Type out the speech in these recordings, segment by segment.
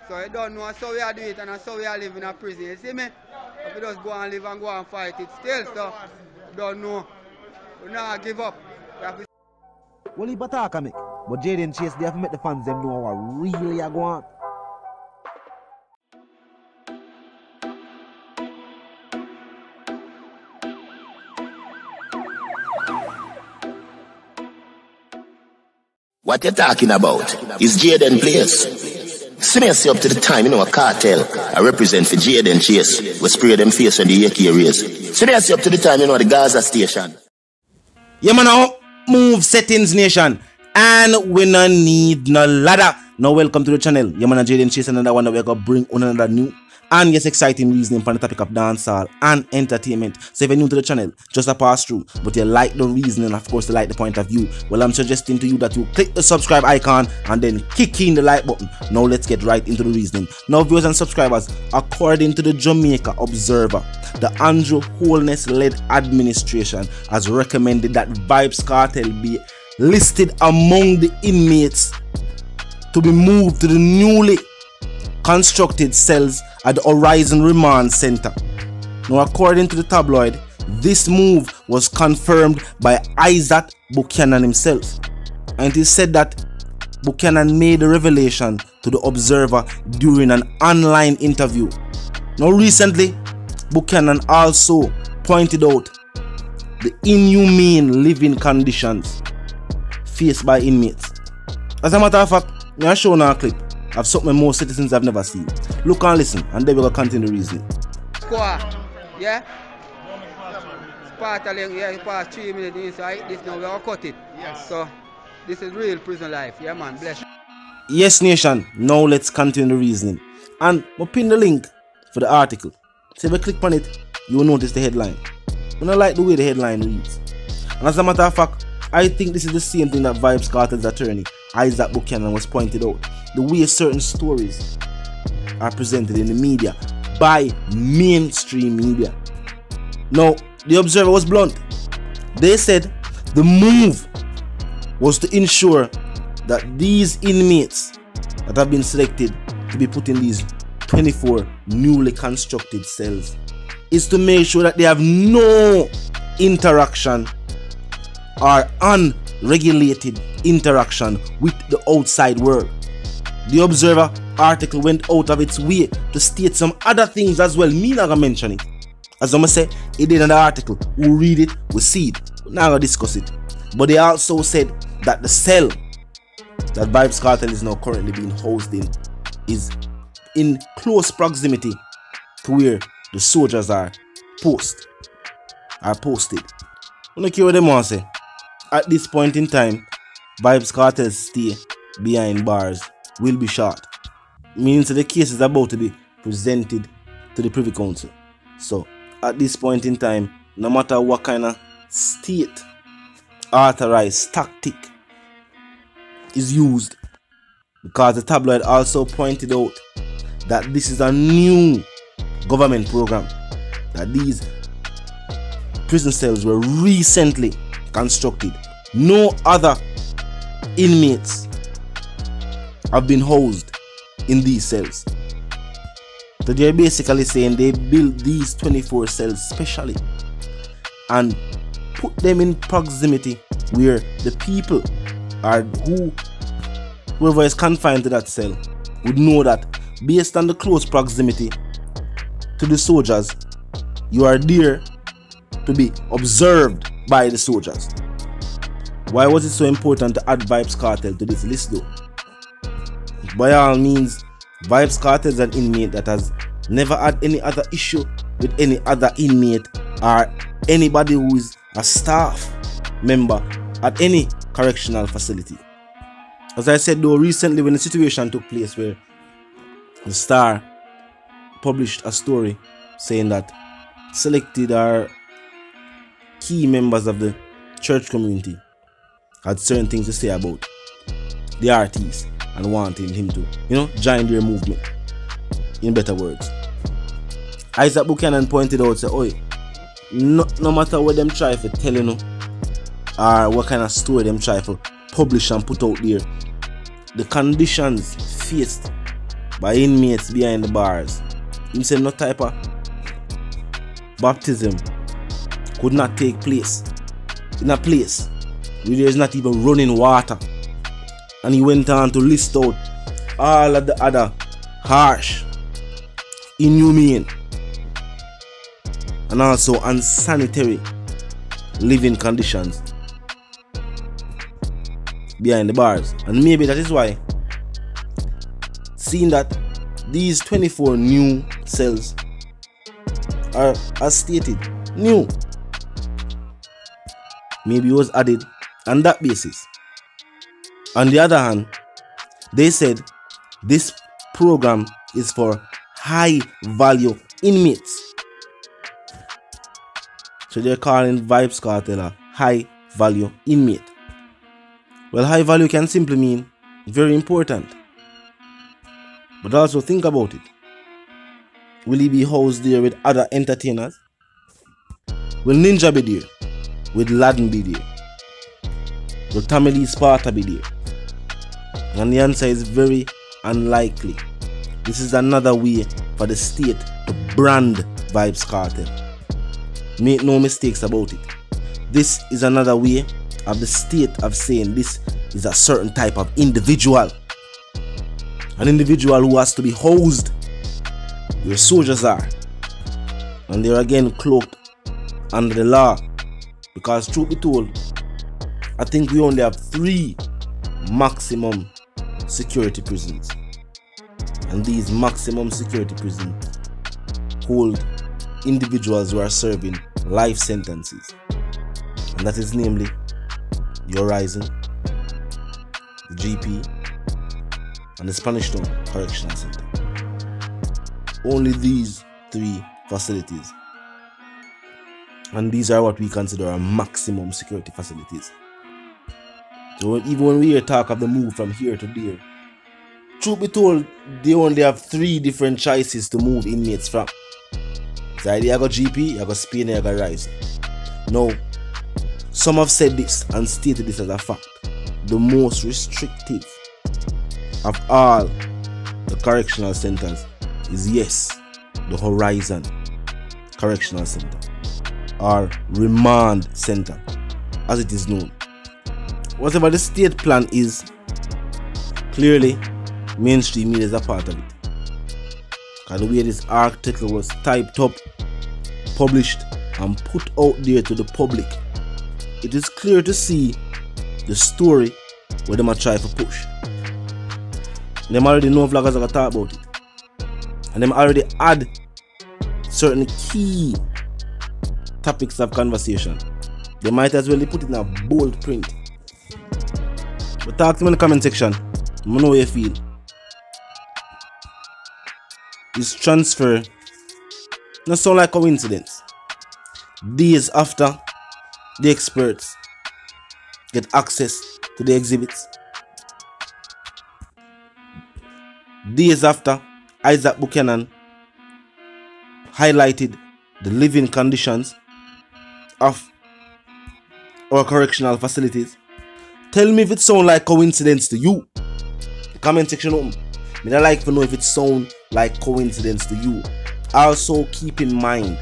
So you don't know how we are doing it and how we are living in a prison. You see me? If you just go and live and go and fight it still, so you don't know. We not give up. Well, he talk me, but Jaden Chase, they have to make the fans them know what really are going on. What you talking about is Jaden Place. See me up to the time, a cartel. I represent for Jaden Chase. We spray them face when the AK raise. See me up to the time, the Gaza station. Yeah, man, now move settings nation. And we no need no ladder. Now welcome to the channel. Yeah, man, Jaden Chase, another one that we're going to bring on another new and yes, exciting reasoning for the topic of dancehall and entertainment. So if you're new to the channel, just a pass through, but you like the reasoning, of course you like the point of view, well, I'm suggesting to you that you click the subscribe icon and then kick in the like button. Now let's get right into the reasoning. Now viewers and subscribers, according to the Jamaica Observer, the Andrew Holness led administration has recommended that Vybz Kartel be listed among the inmates to be moved to the newly constructed cells at the Horizon Remand Center. Now, according to the tabloid, this move was confirmed by Isaac Buchanan himself, and it is said that Buchanan made the revelation to the Observer during an online interview. Now, recently, Buchanan also pointed out the inhumane living conditions faced by inmates. As a matter of fact, I show now a clip of something most citizens have never seen. Look and listen, and then we're going to continue the reasoning. Squad, yeah? Yeah, past 3 minutes, so I eat this now, we're going to cut it. Yes. So, this is real prison life, yeah man, bless you. Yes nation, now let's continue the reasoning. And we'll pin the link for the article. So if you click on it, you will notice the headline. I don't like the way the headline reads. And as a matter of fact, I think this is the same thing that Vybz Kartel's attorney, Isaac Buchanan, was pointed out. The way certain stories are presented in the media by mainstream media. Now, the Observer was blunt. They said the move was to ensure that these inmates that have been selected to be put in these 24 newly constructed cells is to make sure that they have no interaction or unregulated interaction with the outside world. The Observer article went out of its way to state some other things as well. Me not gonna mention it. As I'm gonna say, it did in the article. We'll read it, we'll see it. We're not gonna discuss it. But they also said that the cell that Vybz Kartel is now currently being housed in is in close proximity to where the soldiers are posted. I don't care what they want to say. At this point in time, Vybz Kartel's stay behind bars will be short. Means the case is about to be presented to the Privy Council. So, at this point in time, no matter what kind of state authorized tactic is used, because the tabloid also pointed out that this is a new government program, that these prison cells were recently constructed. No other inmates have been housed in these cells. So they're basically saying they built these 24 cells specially and put them in proximity where the people are whoever is confined to that cell would know that based on the close proximity to the soldiers, you are there to be observed by the soldiers. Why was it so important to add Vybz Kartel to this list though? By all means, Vybz Kartel is an inmate that has never had any other issue with any other inmate or anybody who is a staff member at any correctional facility. As I said though, recently when the situation took place where the Star published a story saying that selected or key members of the church community had certain things to say about the artist and wanting him to, join their movement. In better words, Isaac Buchanan pointed out, say, oi, no matter what them try for telling you or what kind of story them try for publish and put out there, the conditions faced by inmates behind the bars. He said no type of baptism could not take place in a place where there is not even running water. And he went on to list out all of the other harsh, inhumane, and also unsanitary living conditions behind the bars. And maybe that is why, seeing that these 24 new cells are, as stated, new, maybe it was added on that basis. On the other hand, they said this program is for high value inmates. So they're calling Vybz Kartel a high value inmate. Well, high value can simply mean very important. But also think about it. Will he be housed there with other entertainers? Will Ninja be there? Will Laden be there? Will Tommy Lee Sparta be there? And the answer is very unlikely. This is another way for the state to brand Vybz Kartel. Make no mistakes about it. This is another way of the state of saying this is a certain type of individual. An individual who has to be housed where soldiers are. And they're again cloaked under the law. Because truth be told, I think we only have 3 maximum security prisons. And these maximum security prisons hold individuals who are serving life sentences. And that is namely the Horizon, the GP, and the Spanish Town Correctional Center. Only these 3 facilities. And these are what we consider our maximum security facilities. So even when we hear talk of the move from here to there, truth be told, they only have 3 different choices to move inmates from. So either you go GP, you go Spain, you go Rise. Now, some have said this and stated this as a fact. The most restrictive of all the correctional centers is, yes, the Horizon Correctional Center, or Remand Center, as it is known. Whatever the state plan is, clearly mainstream media is a part of it. And the way this article was typed up, published, and put out there to the public, it is clear to see the story where they might try to push. Them already know vloggers are going to talk about it. And them already add certain key topics of conversation. They might as well put it in a bold print. But talk to me in the comment section. Let me know how you feel. This transfer doesn't sound like coincidence. Days after the experts get access to the exhibits, days after Isaac Buchanan highlighted the living conditions of our correctional facilities, tell me if it sounds like coincidence to you. The comment section open. I would like to know if it sounds like coincidence to you. Also keep in mind,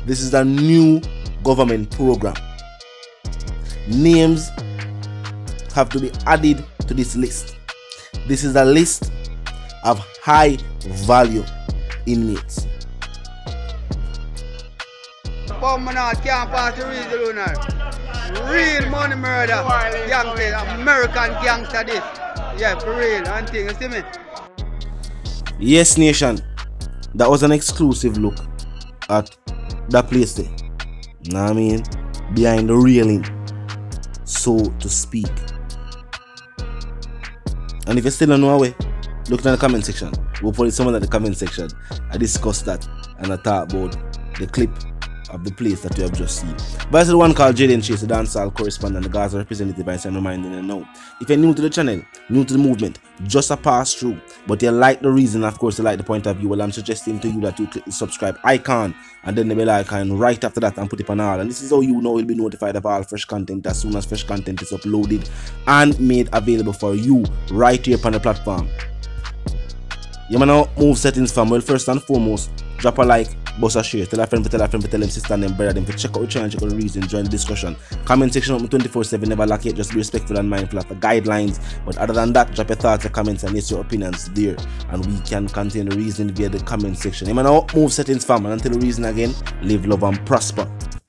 this is a new government program. Names have to be added to this list. This is a list of high value inmates. Permanent can't pass the reason. Real money murder. Gangster, American gangster this. Yeah, for real. And thing, you see me? Yes, nation. That was an exclusive look at that place there. Know what I mean? Behind the railing, so to speak. And if you still don't know way, look in the comment section. We'll put someone in the comment section. I discussed that and I talk about the clip of the place that you have just seen. But it's the one called Jaden Chase, the dancehall correspondent, the Gaza representative by Sam reminding you now. If you're new to the channel, new to the movement, just a pass through, but you like the reason, of course you like the point of view, well, I'm suggesting to you that you click the subscribe icon and then the bell icon right after that and put it on all. And this is how you know you'll be notified of all fresh content as soon as fresh content is uploaded and made available for you right here upon the platform. You man now move settings fam. Well, first and foremost, drop a like, bust a share, tell a friend, tell them sister and them brother them to check out the channel, check out the reason, join the discussion. Comment section open 24/7, never lack it, just be respectful and mindful of the guidelines. But other than that, drop your thoughts, your comments and yes, your opinions there. And we can continue the reason via the comment section. You man now move settings fam, and until the reason again, live, love and prosper.